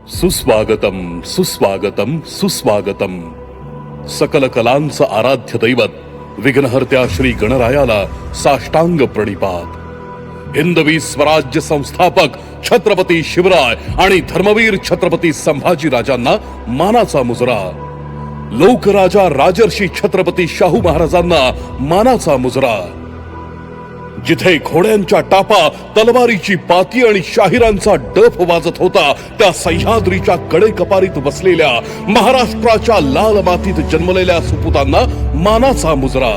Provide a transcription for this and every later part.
सुस्वागतम सुस्वागतम सुस्वागतम. सकल कलांचं आराध्य दैवत विघ्नहर्त्या श्री गणरायाला साष्टांग प्रणिपात. हिंदवी स्वराज्य संस्थापक छत्रपती शिवराय आणि धर्मवीर छत्रपती संभाजी राजांना मानाचा मुजरा. लोकराजा राजर्षी छत्रपती शाहू महाराजांना मानाचा मुजरा. जिथे घोड्यांच्या टापा, तलवारीची पाती आणि शाहिरांचा डफ वाजत होता, त्या सह्याद्रीच्या कडेकपारीत बसलेल्या महाराष्ट्राच्या लाल मातीत जन्मलेल्या सुपुतांना मानाचा मुजरा.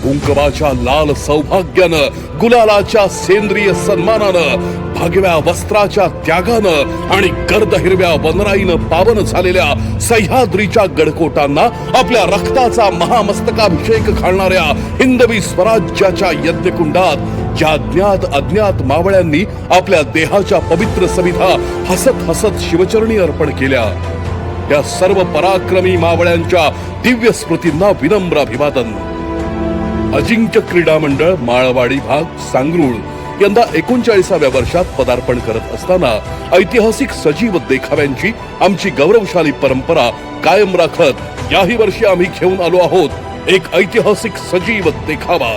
कुंकवाच्या लाल सौभाग्यानं, गुलालाच्या सेंद्रिय सन्मानानं, भगव्या वस्त्राच्या त्यागानं आणि गर्द हिरव्या वनराईनं पावन झालेल्या सह्याद्रीच्या गडकोटांना आपल्या रक्ताचा महामस्तकाभिषेक घालणाऱ्या हिंदवी स्वराज्याच्या यज्ञकुंडात ज्या ज्ञात अज्ञात मावळ्यांनी आपल्या देहाच्या पवित्र सविधा हसत हसत शिवचरणी अर्पण केल्या, त्या सर्व पराक्रमी मावळ्यांच्या दिव्य स्मृतींना विनम्र अभिवादन. अजिंक्य क्रीडा मंडळ माळवाडी भाग सांगरूळ यंदा 39व्या वर्षात पदार्पण करत असताना ऐतिहासिक सजीव देखाव्यांची आमची गौरवशाली परंपरा कायम राखत याही वर्षी आम्ही घेऊन आलो आहोत एक ऐतिहासिक सजीव देखावा.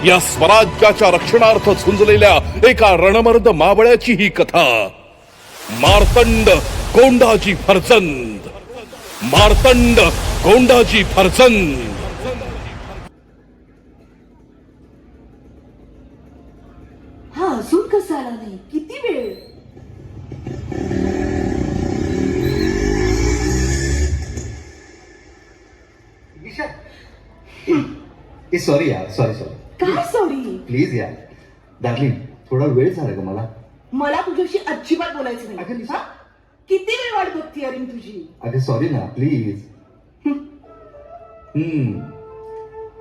या स्वराज्याच्या रक्षणार्थ झुंजलेल्या एका रणमर्द मावळ्याची ही कथा. मार्तंड कोंडाजी फरचंद. मार्तंड कोंडाजी फरचंद. हा अजून कसा आला नाही? किती वेळ? सॉरी यार, सॉरी. काय सॉरी? प्लीज यार डार्लिंग, थोडा वेळ झाला ग मला. मला तुझ्याशी अजिबात बोलायचं अगं नाही. निशा. हा? किती वेळ वाट बघती अरे तुझी? अगं सॉरी ना, प्लीज.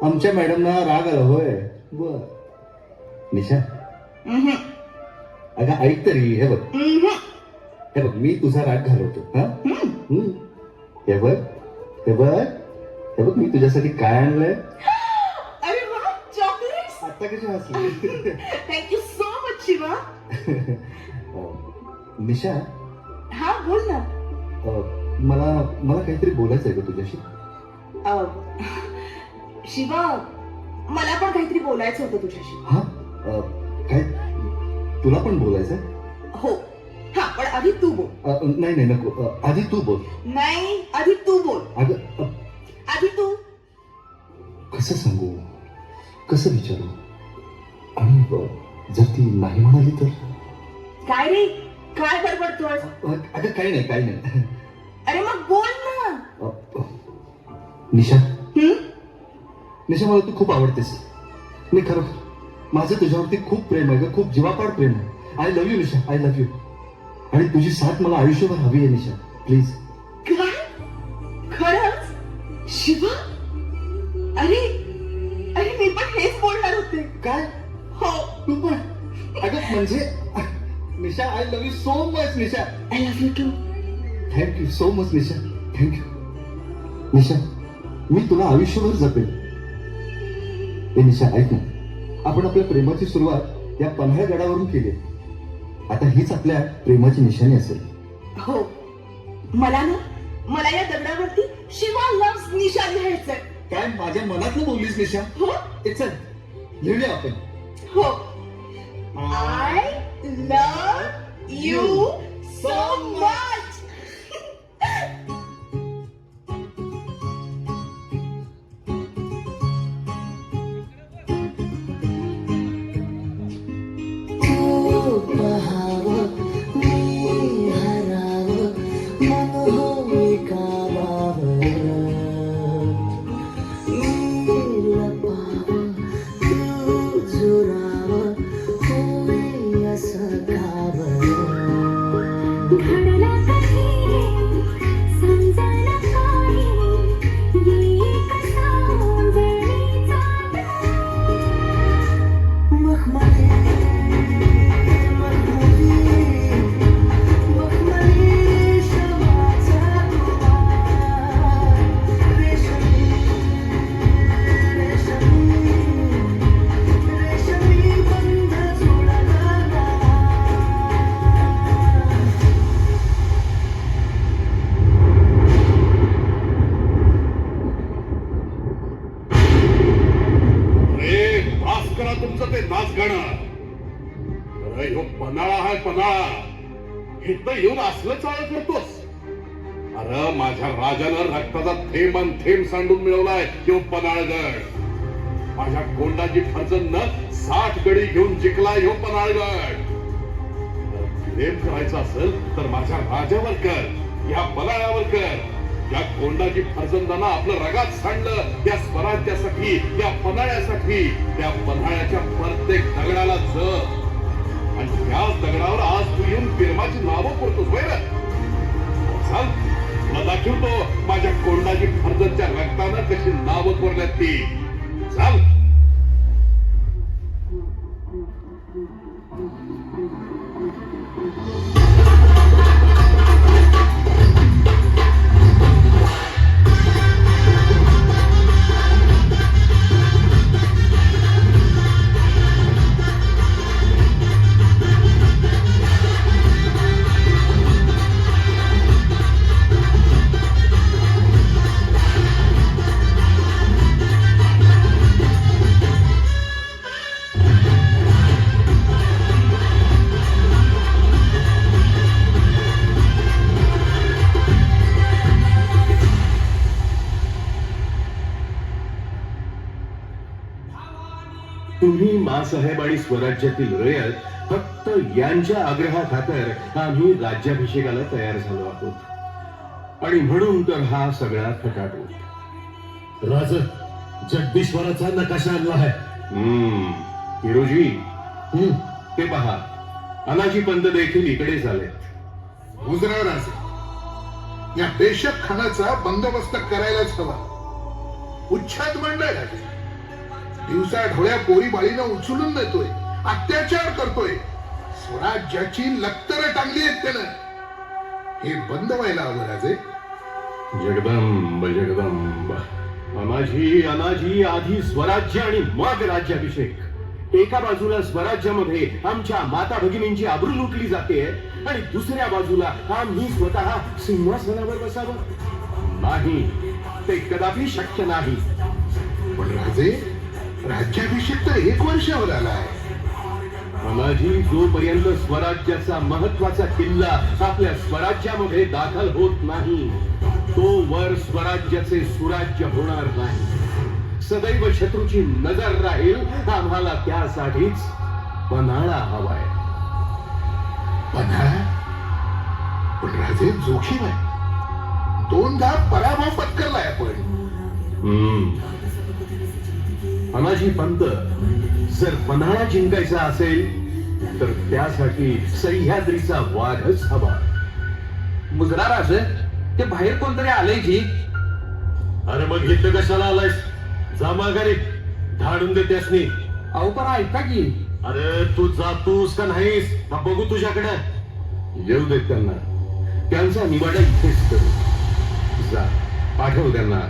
आमच्या मॅडमना राग आला होय. बर निशा, अगं ऐक तरी. हे बघ मी तुझा राग घालवतो. हा हे बघ हे बघ हे बघ मी तुझ्यासाठी काय आणलंय. अरे वा, चॉकलेट्स. आता कशी हसली. Thank you so much Shiva. Nisha, हा बोल ना. मला मला काहीतरी बोलायचं आहे का तुझ्याशी. शिवा, मला पण काहीतरी बोलायचं होतं तुझ्याशी. हा काय तुला पण बोलायचं. हो. हा पण आधी तू बोल. नाही नको, आधी तू बोल. नाही, आधी तू बोल. अगं आधी तू. कसं सांगू, कसं विचारू, आणि जर ती नाही म्हणाली तर. काय रे, काय बडबडतोय? अगं काही नाही. अरे मग बोल ना. निशा, निशा मला तू खूप आवडतेस. मी खरं माझं तुझ्यावरती खूप प्रेम आहे ग, खूप जीवापाड प्रेम आहे. I love you Nisha, I love you. आणि तुझी साथ मला आयुष्यभर हवी आहे निशा, प्लीज. काय? खरंच? शिवा, अरे अरे मी पण हेच बोलणार होते. काय? हो. तू पण? अगं म्हणजे Nisha, I love you so much Nisha. I love you too. Thank you so much Nisha, thank you. Nisha, मी तुला आयुष्यभर जपेल. ए निशा ऐक ना, आपण आपल्या प्रेमाची सुरुवात या पन्हाळ्या गडावरून केली. आता हीच आपल्या प्रेमाची निशाणी असेल. हो. मला या दगडावरती शिवा लव्स निशा लिहायचंय. काय माझ्या मनातलं बोललीस निशा. हो. चल लिहूया आपण. हो. I love you so much. इथं येऊन असलं चाळ करतोस? अरे माझ्या राजानं रक्ताचा थेंब अन थेंब सांडून मिळवलाय तो पन्हाळगड. माझ्या कोंडाजी फर्जंदनं 60 गडी घेऊन जिंकलाय ह्यो पन्हाळगड. प्रेम करायचं असेल तर माझ्या राजावर कर, या पन्हाळ्यावर कर. या कोंडाजी फर्जंदानं आपलं रगात सांडलं त्या स्वराज्यासाठी, त्या पन्हाळ्यासाठी. त्या पन्हाळ्याच्या प्रत्येक दगडाला जग, आणि त्याच दगडावर आज तू येऊन प्रेमाची नावं करतोस बरं. चाल तुला दाखवतो माझ्या कोंडाजी फर्जंदच्या रक्तानं कशी नावं कोरल्यात ती. चाल. तुम्ही मासाहेब आणि स्वराज्यातील रयत फक्त यांच्या आग्रहाखातर आम्ही राज्याभिषेकाला तयार झालो आहोत, आणि म्हणून तर हा सगळा खटाटोप. राज जगदीश्वराचा नकाशा आणला आहे. हिरोजी, ते पहा, अनाजी पंत देखील इकडेच आले. गुजरा राजे, या बेशक खानाचा बंदोबस्त करायलाच हवा. उच्छाद मांडलाय राजे. दिवसा ढोळ्या पोरी बाळीनं उचलून नेतोय, अत्याचार करतोय. स्वराज्याची लक्तर टांगली आहेत त्यानं. हे बंद व्हायला हवं राजे. जगदंब जगदंब. अनाजी अनाजी, आधी स्वराज्य आणि मग राज्याभिषेक. एका बाजूला स्वराज्यामध्ये आमच्या माता भगिनींची आबरू लुटली जाते, आणि दुसऱ्या बाजूला आम्ही स्वतः सिंहासनावर बसावं. नाही, ते कदापि शक्य नाही. पण राजे, राज्याभिषेक तर 1 वर्षावर आलाय. अनाजी, जोपर्यंत स्वराज्याचा महत्वाचा किल्ला आपल्या स्वराज्यामध्ये दाखल होत नाही, तो वर स्वराज्याचे सुराज्य होणार नाही. सदैव शत्रूची नजर राहील. आम्हाला त्यासाठीच पन्हाळा हवाय. पन्हाळा? पण राजे, जोखीम आहे. 2दा पराभव पत्करलाय आपण. अनाजी पंत, जर पन्हाळा जिंकायचा असेल तर त्यासाठी सह्याद्रीचा वाघच हवा. मुजरा राज, ते बाहेर कोणतरी आलंय जी. अरे मग इथं कशाला आलायस? जा माघारी, धाडून दे त्यासनी. अहो पण ऐका की. अरे तू जातोस का नाहीस हा बघू तुझ्याकडे. येऊ देत त्यांना, त्यांचा निवाडा इथेच करू. जा, पाठव त्यांना.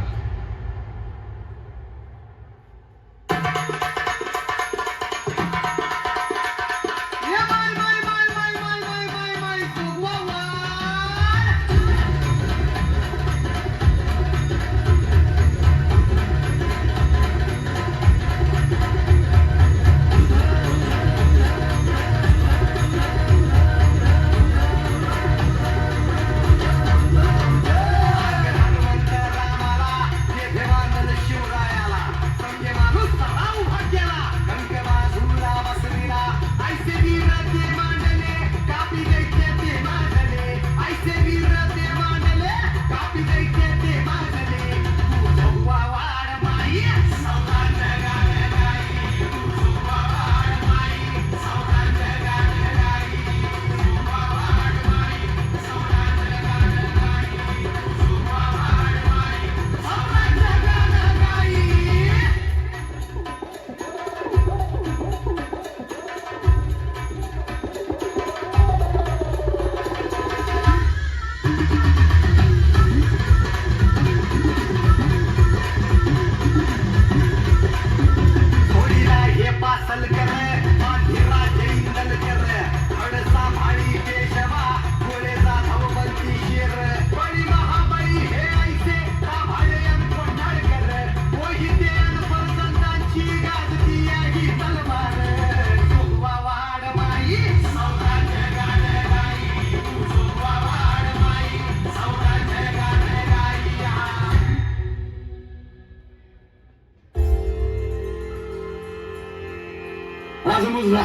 मुजरा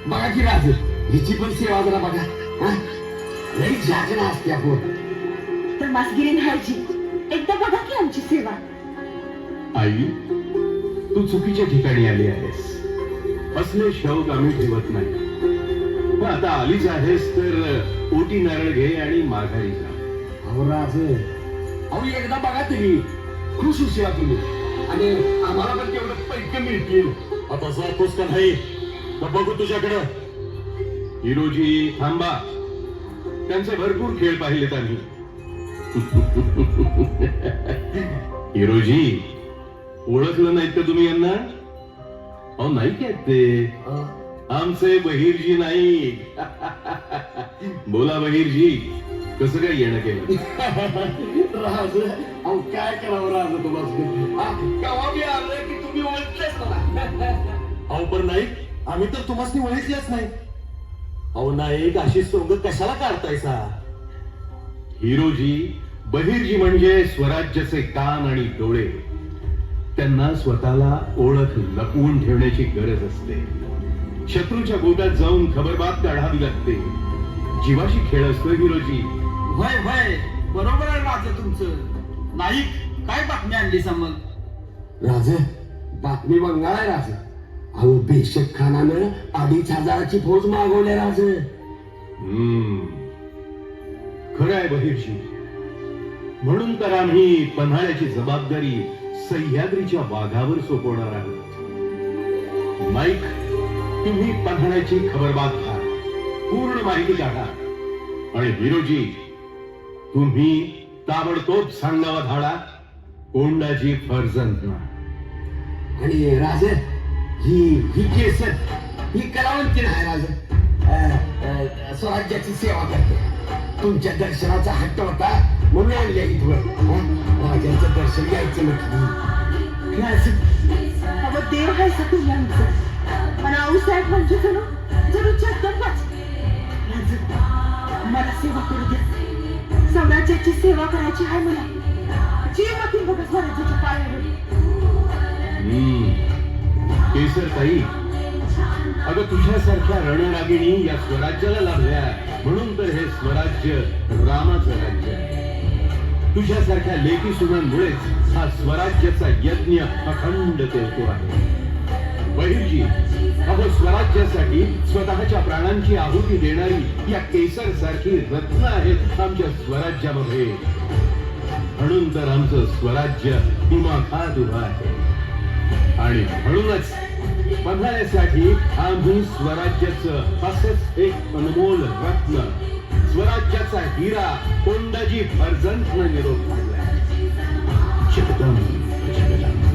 बघा की राज हिची पण सेवा जरा बघा हा? लई जागना असते आपण तर मासगिरी न्यायची एकदा बघा की आमची सेवा. आई तू चुकीच्या ठिकाणी आली आहेस. असले शौक आम्ही ठेवत नाही. पण आता आलीच आहेस तर ओटी नारळ घे आणि माघारी जा. अहो राज अहो एकदा बघा तुम्ही खुश सेवा तुम्ही आणि आम्हाला पण तेवढं पैसे मिळतील. आता जातोस का नाही का बघू तुझ्याकडं. हिरोजी थांबा. त्यांचे भरपूर खेळ पाहिलेत आम्ही. हिरोजी ओळखलं नाहीत का तुम्ही यांना. अहो नाही काय ते आमचे बहिरजी नाही. बोला बहिरजी कसं काय येणं केलं. राज अहो काय करावं राज तुम्हाला केव्हा मी आलोय की तुम्ही ओळखलेच मला. अहो पण नाही आम्ही तर तुम्हाला ओळखलेच नाही. अहो नाईक अशी सोंग कशाला काढतायसा. हिरोजी बहिरजी म्हणजे स्वराज्याचे कान आणि डोळे. त्यांना स्वतःला ओळख लपवून ठेवण्याची गरज असते. शत्रूच्या गोटात जाऊन खबरबात काढावी लागते. जीवाशी खेळ असतो हिरोजी. वय वय बरोबर आहे राज तुमचं. नाईक काय बातमी आणली मग. राज बातमी बंगाळ आहे राज. अहो बेशक खानानं 2500ची फौज मागवली राज. खरं आहे बहिरजी. म्हणून तर आम्ही पन्हाळ्याची जबाबदारी सह्याद्रीच्या वाघावर सोपवणार आहोत. नाईक तुम्ही पन्हाळ्याची खबरबात घ्या. पूर्ण माहिती काढा. आणि हिरोजी तुम्ही ताबडतोब सांगावा धाडा कोंडाजी फर्जंद. आणि राज ही केसर ही कलावंती नाही राज. स्वराज्याची सेवा करते. तुमच्या दर्शनाचा हट्ट होता म्हणून आणल्या इथवर. राजांचं दर्शन घ्यायचं म्हटलं. राज अहो देव आहे तुम्ही आमचं आणि आऊसाहेब म्हणजे जणू जगदंबाच. राज मला सेवा करू द्या. स्वराज्याची सेवा करायची आहे मला. जीव माती बघा स्वराज्याच्या पायावर. केसर ताई अगं तुझ्यासारख्या रणरागिणी या स्वराज्याला लाभल्या म्हणून तर हे स्वराज्य रामाचं राज्य आहे. तुझ्यासारख्या लेकी सुनांमुळेच हा स्वराज्याचा यज्ञ अखंड तेवतो आहे. बहिरजी अगं स्वराज्यासाठी स्वतःच्या प्राणांची आहुती देणारी या केसर सारखी रत्न आहेत आमच्या स्वराज्यामध्ये. म्हणून तर आमचं स्वराज्य दिमाखात उभं आहे. आणि म्हणूनच पन्हाळ्यासाठी आम्ही स्वराज्याचं असंच एक अनमोल रत्न स्वराज्याचा हिरा कोंडाजी फर्जंदनं निरोप काढलाय. जगदंब जगदंब.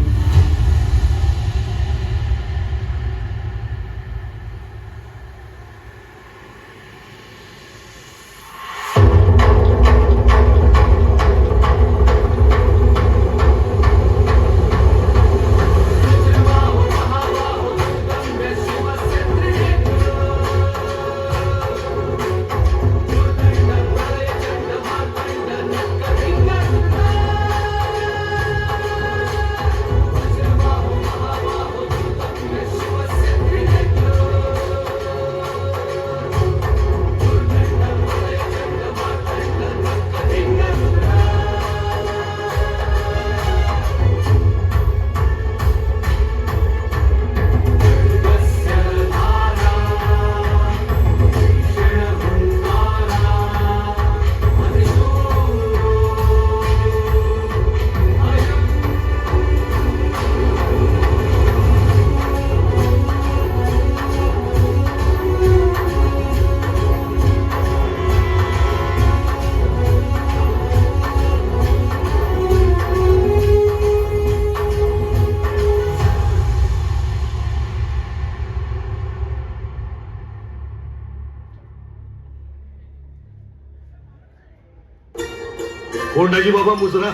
कोंडाजी बाबा मुजरा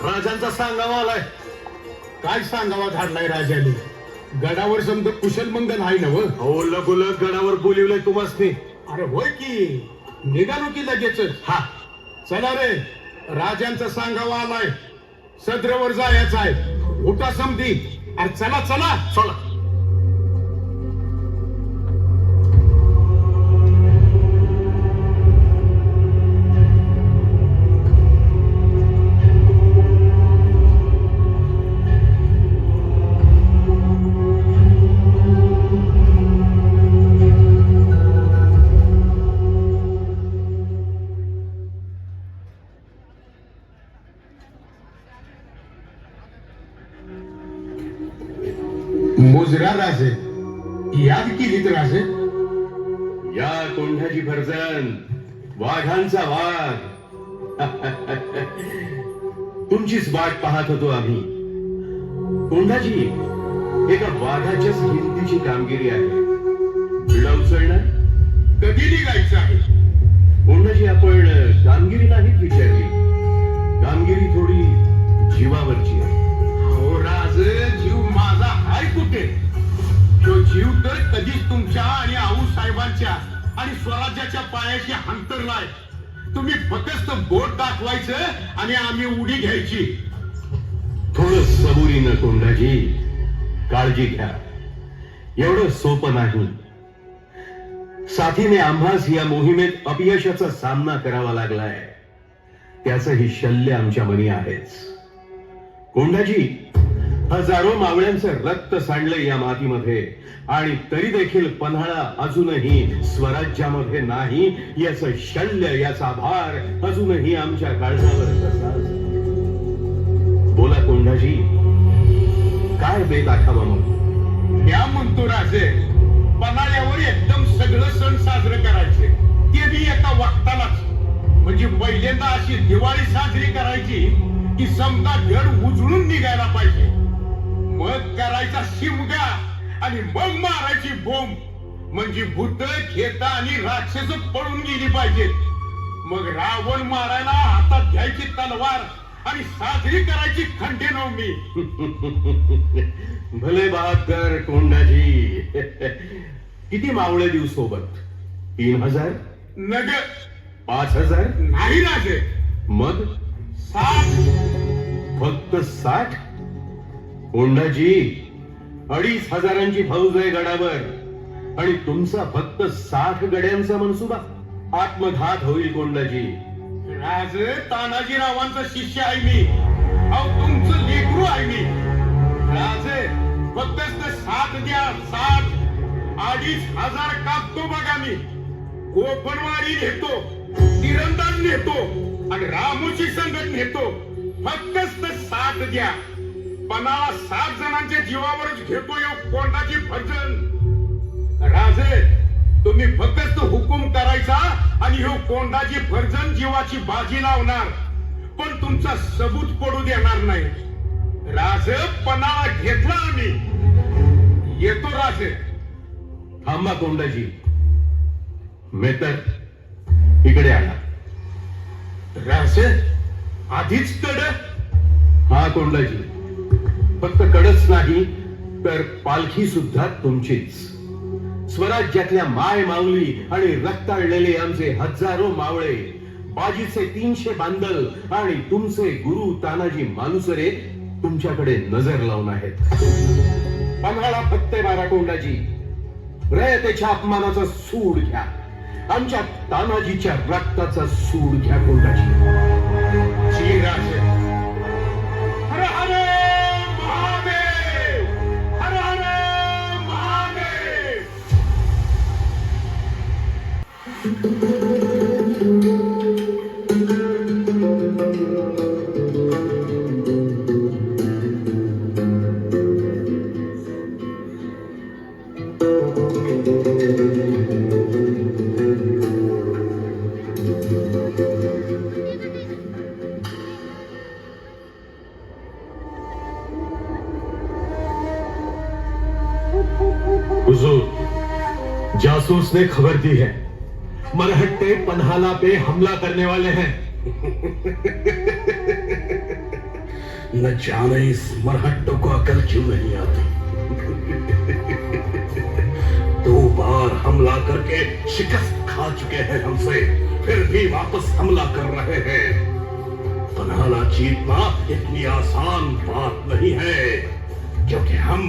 राजांचा सांगावा आलाय. काय सांगावा धाडलाय राजाने. गडावर समजा कुशल मंगल आहे ना. हो लगोलग गडावर बोलिवलंय तुम्हासनी. अरे होय की निघालो की लगेच. हा चला रे राजांचा सांगावा आलाय. सद्रवर जायचं आहे. उठा समधी. अरे चला चला चला. मुजरा राजे याद केलीत राजे. या कोंढाजी फर्जन वाघांचा वाघ. तुमचीच वाट पाहत होतो आम्ही. कोंढाजी एका वाघाच्याच हिमतीची कामगिरी आहे. बिळा उचलणार कधी निघायचं आहे? कोंढाजी आपण कामगिरी नाहीत विचारली. कामगिरी थोडी जीवावरची आहे. हो राज, जीव माझा हाय कुठे? तो जीव तर कधीच तुमच्या आणि आऊ साहेबांच्या आणि स्वराज्याच्या पायाशी हंतरलाय. तुम्ही फक्त बोट दाखवायचं आणि आम्ही उडी घ्यायची. थोडं सबुरीनं कोंढाजी, काळजी घ्या. एवढं सोपं नाही. साथीने आम्हास या मोहिमेत अपयशाचा सामना करावा लागलाय. त्याचंही शल्य आमच्या मनी आहेच. कोंढाजी, हजारो मावळ्यांचं रक्त सांडलंय या मातीमध्ये आणि तरी देखील पन्हाळा अजूनही स्वराज्यामध्ये नाही याचं शल्य, याचा भार अजूनही आमच्या काळजावर तसाच. बोला कोंढाजी, काय बेत आखावा मग? या म्हणतो राजे, पन्हाळ्यावर एकदम सगळं सण साजरं करायचे, ते बी एका वक्तालाच. म्हणजे पहिल्यांदा अशी दिवाळी साजरी करायची की समजा गड उजळून निघायला पाहिजे. मग करायचा शिमगा आणि मग मारायची बोंब. म्हणजे भूत, खेता आणि राक्षस पळून गेली पाहिजेत. मग रावण मारायला हातात घ्यायची तलवार आणि साजरी करायची खंडेनवमी. भले बहादर कोंढाजी. किती मावळे देऊ सोबत? 3000? नग 5000? नाही राजे, मग 60. फक्त 60? कोंढाजी, 2500ची फौज आहे गडावर आणि तुमचा फक्त 60 गड्यांचा मनसुबा. आत्मघात होईल कोंढाजी. राज, तानाजीरावांचा शिष्य आहे मी. अहो, तुमचं लेकरू आहे मी. राज, फक्त 60 द्या, 60. 2500 कापतो बघा मी. गोपनवारी नेतो, तिरंदाज नेतो आणि रामोशी संगत नेतो. फक्त 60 द्या. पन्हाळा 7 जणांच्या जीवावरच घेतो यो कोंढाजी फर्जन. राजे, तुम्ही फक्त हुकूम करायचा आणि ह्यो कोंढाजी फर्जन जीवाची बाजी लावणार, पण तुमचा सबूत पडू देणार नाही. राज, पन्हाळा घेतला आम्ही. येतो राजे. थांबा कोंढाजी. मेतर, इकडे आणा. राजे, आधीच कड. हा कोंढाजी, फक्त कडच नाही तर पालखी सुद्धा तुमचीच. स्वराज्यातल्या माय माऊली आणि रक्ताळलेले आमचे हजारो मावळे, बाजीचे 300 बांदल आणि तुमचे गुरु तानाजी मालुसरे तुमच्याकडे नजर लावून आहेत. पन्हाळा फत्ते मारा कोंढाजी. रयतेच्या अपमानाचा सूड घ्या. आमच्या तानाजीच्या रक्ताचा सूड घ्या कोंढाजी. श्री राजे. हर हर महादेव, हर हर महादेव. हुजूर, जासूस ने खबर दी है, मरहट्टे पन्हाला पे हमला करने वाले हैं. न जाने इस मरहट्टों को अकल क्यों नहीं आती. 2 बार हमला करके शिकस्त खा चुके हैं हमसे, फिर भी वापस हमला कर रहे हैं. पन्हाला जीतना इतनी आसान बात नहीं है, क्योंकि हम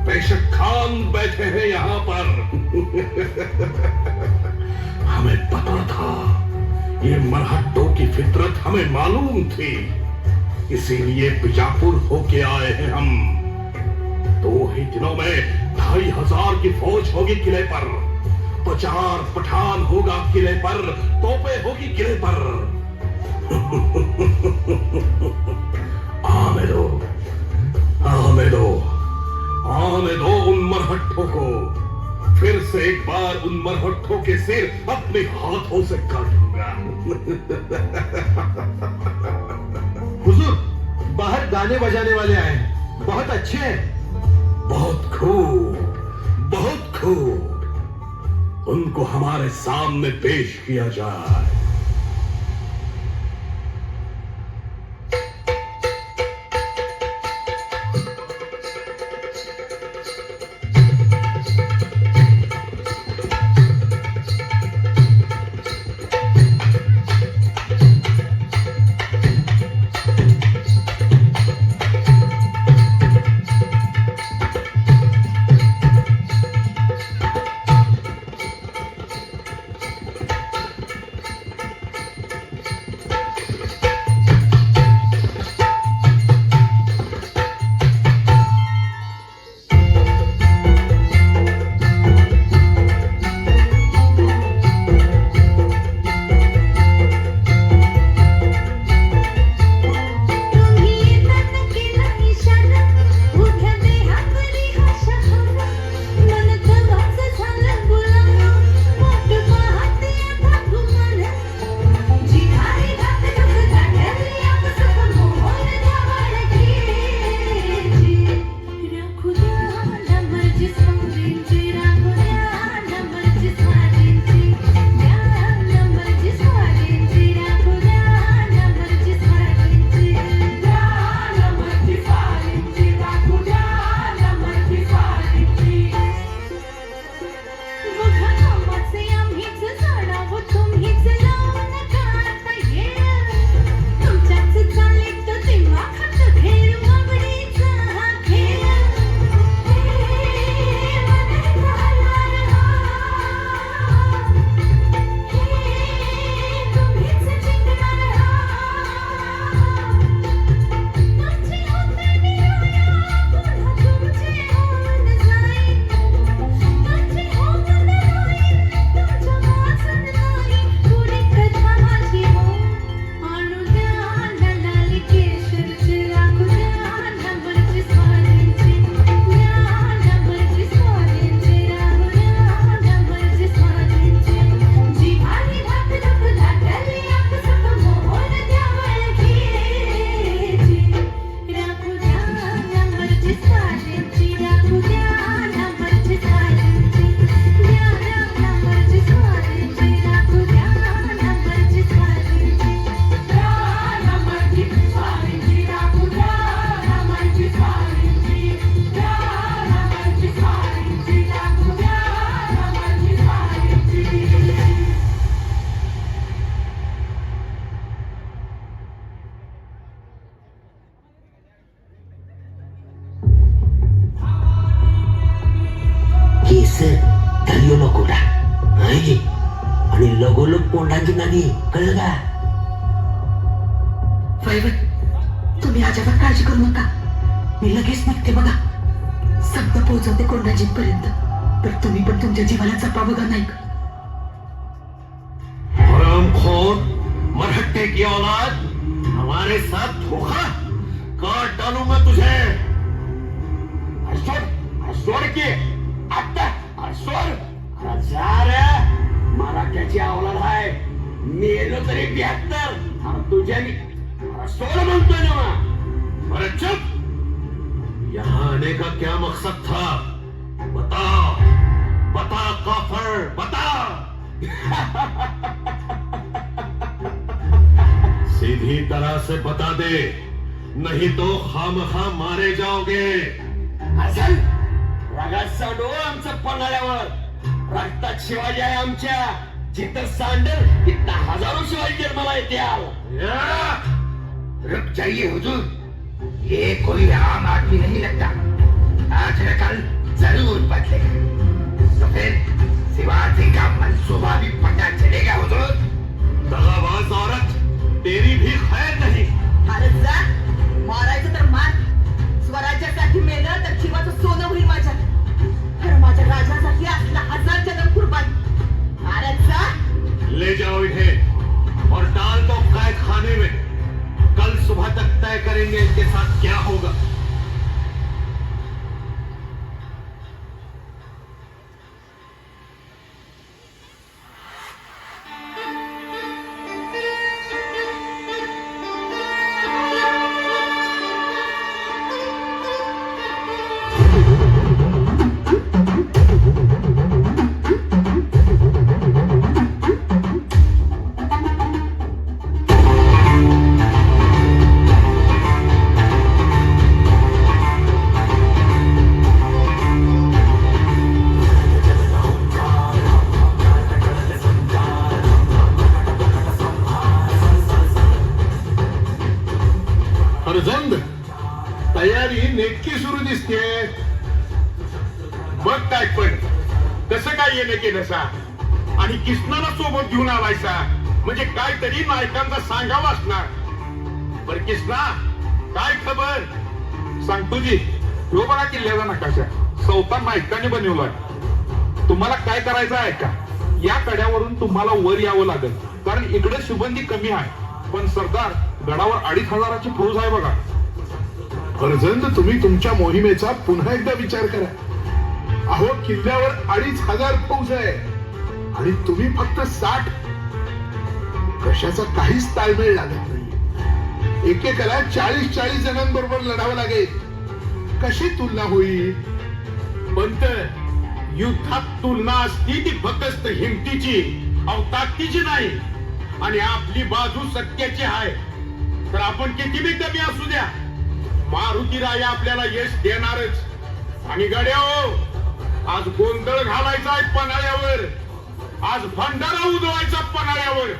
बेशक खान बैठे हैं यहाँ पर. हमें पता था, ये मरहट्टों की फितरत हमें मालूम थी, इसीलिए बीजापुर होके आए हैं हम. 2 ही दिनों में 2500 की फौज होगी किले पर, 50 पठान होगा किले पर, तोपें होगी किले पर. आम हमें दो, हमें दो, हमें दो उन मरहट्टों को। फिर से एक बार उन मरहट्टों के सिर अपने हाथों से काटूंगा। हुजूर, बाहर गाने बजाने वाले आए हैं, बहुत अच्छे हैं। बहुत खूब, बहुत खूब। उनको हमारे सामने पेश किया जाए। धरियो नको आणि लगोलग कोंडांची नादी कळलं का? वैवत तुम्ही अजिबात काळजी करू नका, मी लगेच निघते बघा. शब्द पोहोचवते कोंडाजीत पर्यंत, तर तुम्ही पण तुमच्या जीवाला जपा बघा. नाही हरामखोर, मरहट्टे की औलाद, हमारे साथ धोखा, काट डालूंगा तुझे. छोड़ के आता सोड, जा रे. मराठ्याची औलाद आहे, मेलो तरी 72. अरे तुझ्या मी सोड म्हणतोय ना. अरे चुप. यहाँ आने का क्या मकसद था? बता बता काफर, बता. सीधी तरह से बता दे, नहीं तो खामखा मारे जाओगे. असल रगात सांडो आमचं पन्हाळ्यावर. रक्तात शिवाजी आहे आमच्या. जिथं सांडल तिथं हजारो शिवाजी जन्माला येत्याल. रुक जाइए हुजूर, ये कोई आम आदमी नहीं लगता. आज न कल जरूर बदलेगा. तो फिर शिवाजी का मंसूबा भी पता चलेगा हुजूर. दगाबाज औरत, तेरी भी खैर नहीं. अरे जा, मारायचं तर मार. स्वराज्यासाठी मेलं तर जीवाचं सोनं होईल माझ्या. खरं माझ्या राजासाठी असला 1000 जन्म कुर्बान. अरे जा. ले जाओ इन्हें और डाल दो कैद खाने में. कल सुबह तक तय करेंगे इनके साथ क्या दिसते बघ काय पण कसं काय येणं केलं सा आणि किसनाला सोबत घेऊन आलायसा म्हणजे काहीतरी नायकांचा सांगावा असणार बर किसना काय खबर सांगतो जी तो बघा किल्ल्याचा नकाशा चौथा नायकाने बनवलाय तुम्हाला काय करायचं आहे का या कड्यावरून तुम्हाला वर यावं लागेल कारण इकडे शुबंदी कमी आहे पण सरदार गडावर 2500ची फौज आहे बघा अर्जंत तुम्ही तुमच्या मोहिमेचा पुन्हा एकदा विचार करा अहो किल्ल्यावर 2500 फौज आहे आणि तुम्ही फक्त 60 कशाचा काहीच ताळमेळ लागत नाही एकेकाला 40-40 जणांबरोबर लढावं लागेल कशी तुलना होईल पंत युद्धात तुलना असती ती फक्त हिमतीची ताकदीची नाही आणि आपली बाजू सत्याची आहे तर आपण किती बी कमी असू द्या मारुती राय आपल्याला यश देणारच आणि गड्याओ आज गोंधळ घालायचा आहे पन्हाळ्यावर आज भंडारा उधळायचा पन्हाळ्यावर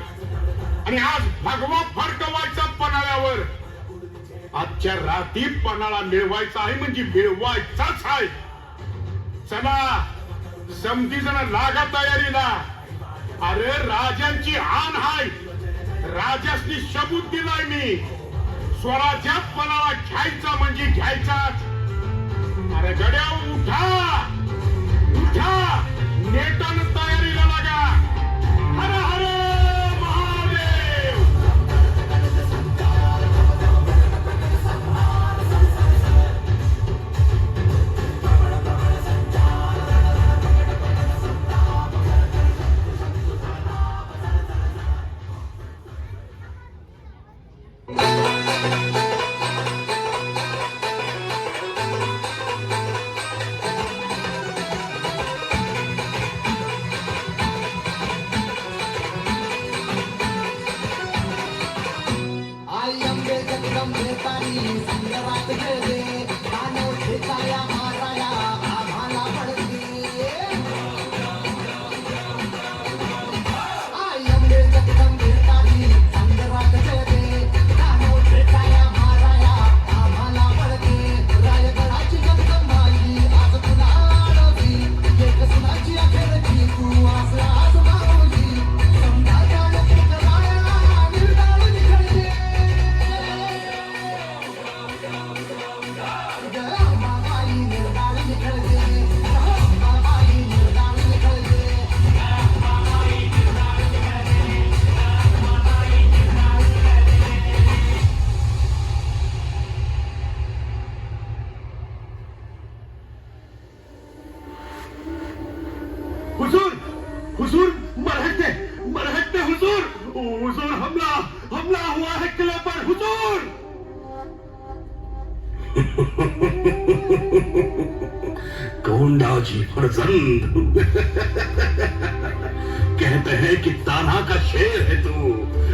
आणि आज भगवा फडकवायचा पन्हाळ्यावर आजच्या रात्री पन्हाळा मिळवायचा आहे म्हणजे मिळवायचाच आहे चला समधी जण लागा तयारीला अरे राजांची आण हाय राजासनी शबूत दिलाय मी स्वराज्यात पणाला घ्यायचा म्हणजे घ्यायचाच अरे गड्या उठा उठा नेटानं तयारीला लागा हर हर महादेव हुजूर हुजूर मरहते हुजूर हुजूर हमला हुआ है किले पर हुजूर गोंडा जी फरजंद कहते हैं कि तान्हा का शेर है तू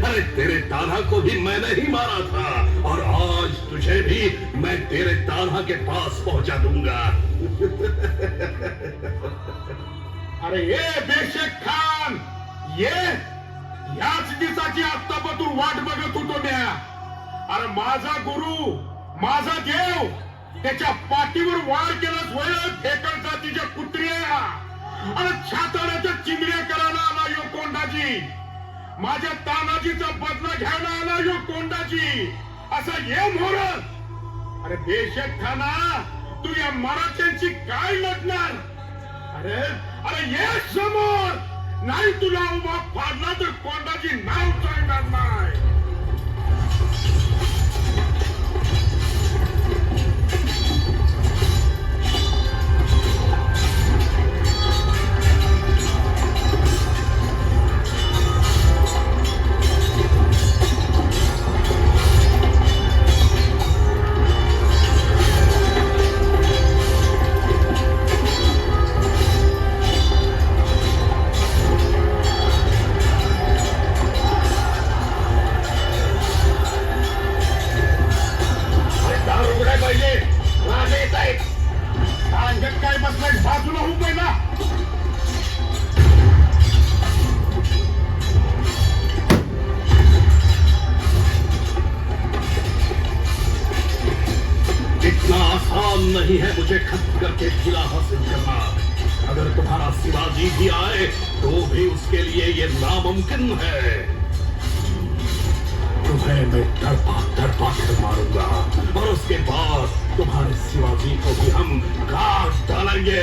अरे तेरे तान्हा को भी मैंने ही मारा था और आज तुझे भी मैं तेरे तान्हा के पास पहुंचा दूंगा अरे ये बेशक खान ये याच दिवसाची आत्तापासून वाट बघत होतो म्या अरे माझा गुरु माझा देव त्याच्या पाठीवर वार केलाच वय फेकल जातीच्या कुत्र्या अरे छाताड्याच्या चिंगड्या करायला आला यो कोंडाजी माझ्या तानाजीचा बदला घ्यायला आला यो कोंडाजी असा ये मोर अरे बेशक खाना तू या मराठ्यांची काय लढणार अरे अरे ये समोर नाही तुला उभा फाडला तर कोंडाची नाव सांगणार नाही भी उसके लिए ये नामुमकिन है। तुम्हें मैं तड़पा कर मारूंगा और उसके बाद तुम्हारे शिवाजी को भी हम काट डालेंगे।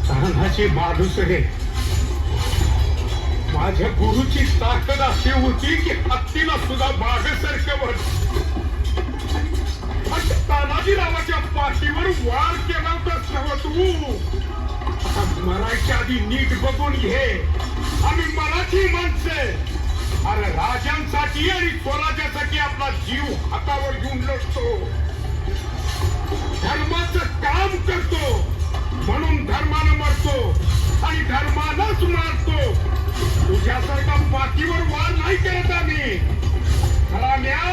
तानाजी माणूस रे, माझ्या गुरुची ताकद अशी होती की हत्तीला सुद्धा मागेसारखं तानाजीरावाच्या पाठीवर वार केला होतास नव्ह तू? मरायच्या आधी नीट बघून घे, आम्ही मराठी माणसे अरे राजांसाठी आणि स्वराज्यासाठी आपला जीव हातावर घेऊन लढतो, धर्माचं काम करतो, म्हणून धर्मानं मरतो आणि धर्मानंच मारतो. तुझ्यासारखा पाठीवर वार नाही करत आम्ही. खराम्या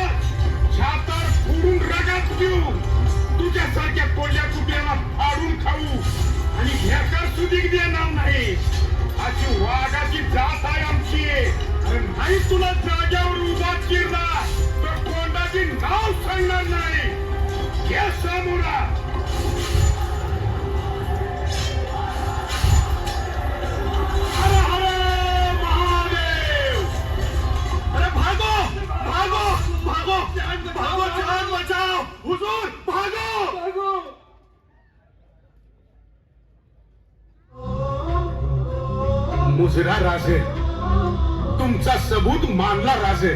छातार फोडून रगात घेऊ, तुझ्यासारख्या कोल्ह्या कुत्र्याला फाडून खाऊ आणि घेकर सुधीक देणार नाही. अशी वाघाची जात आहे आमची. अरे नाही तुला जाग्यावर उभा केला तर कोंडाची नाव सांगणार नाही. घे सामोरा. हर हर महादेव. अरे भागो भागो भागो भागो, जान बचाओ हुजूर, भागो. मुजरा राजे, तुमचा सबूत मानला राजे.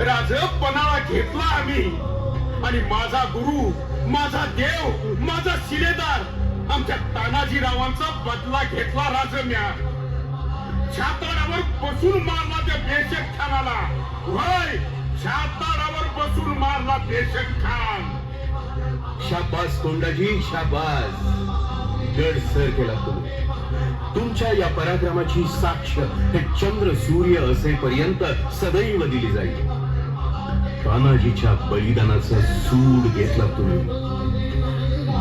राजे पनाळा घेतला आम्ही आणि माझा गुरु, माझा देव, माझा शिलेदार आमच्या तानाजीरावांचा बदला घेतला राजम्या. छाताडावर बसून मारला त्या बेशक खानाला. होय, छाताडावर बसून मारला बेशक खान. शाबास कोंडाजी, शाबास. गड सर केला तुम्ही. तुमच्या या पराक्रमाची साक्ष हे चंद्र सूर्य असेपर्यंत सदैव दिली जाईल. तानाजीच्या बलिदानाचं सूड घेतला तुम्ही.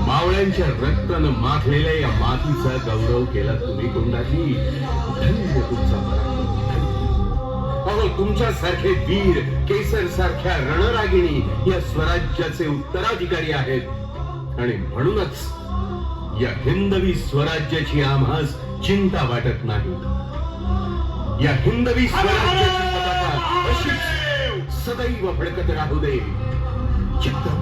मावळ्यांच्या रक्तानं माखलेल्या या मातीचा गौरव केला तुम्ही कोंडाजी. धन्य तुमचा पराक्रम. अहो, तुमच्यासारखे वीर, केसर सारख्या रणरागिणी या स्वराज्याचे उत्तराधिकारी आहेत आणि म्हणूनच या हिंदवी स्वराज्याची आम्हास चिंता वाटत नाही. या हिंदवी स्वराज्याची पताका अशीच सदैव फडकत राहू दे. जगदंबा